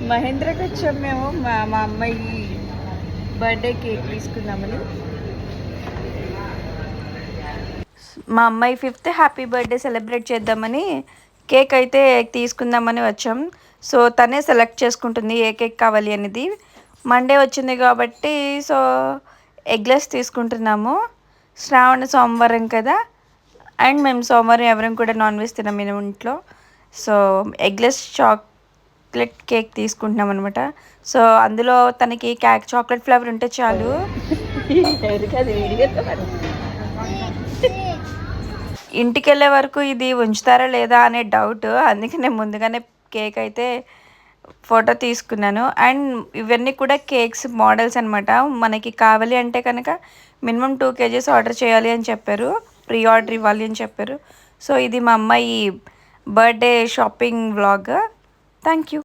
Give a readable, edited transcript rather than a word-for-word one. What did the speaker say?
మహేంద్రకి వచ్చాం మేము మా అమ్మాయి బర్త్డే కేక్ తీసుకుందామని. మా అమ్మాయి 5th హ్యాపీ బర్త్డే సెలబ్రేట్ చేద్దామని కేక్ అయితే తీసుకుందామని వచ్చాం. సో తనే సెలెక్ట్ చేసుకుంటుంది ఏ కేక్ కావాలి అనేది. మండే వచ్చింది కాబట్టి సో ఎగ్లెస్ తీసుకుంటున్నాము. శ్రావణ సోమవారం కదా, అండ్ మేము సోమవారం ఎవరం కూడా నాన్ వెజ్ తిన్నాం మేము ఇంట్లో. సో ఎగ్లెస్ చాక్లెట్ కేక్ తీసుకుంటున్నాం అనమాట. సో అందులో తనకి చాక్లెట్ ఫ్లేవర్ ఉంటే చాలు. ఇంటికి వెళ్ళే వరకు ఇది ఉంచుతారా లేదా అనే డౌట్, అందుకే నేను ముందుగానే కేక్ అయితే ఫోటో తీసుకున్నాను. అండ్ ఇవన్నీ కూడా కేక్స్ మోడల్స్ అనమాట. మనకి కావాలి అంటే కనుక మినిమం 2 kgs ఆర్డర్ చేయాలి అని చెప్పారు, ప్రీ ఆర్డర్ ఇవ్వాలి అని చెప్పారు. సో ఇది మా అమ్మాయి birthday shopping vlog. Thank you.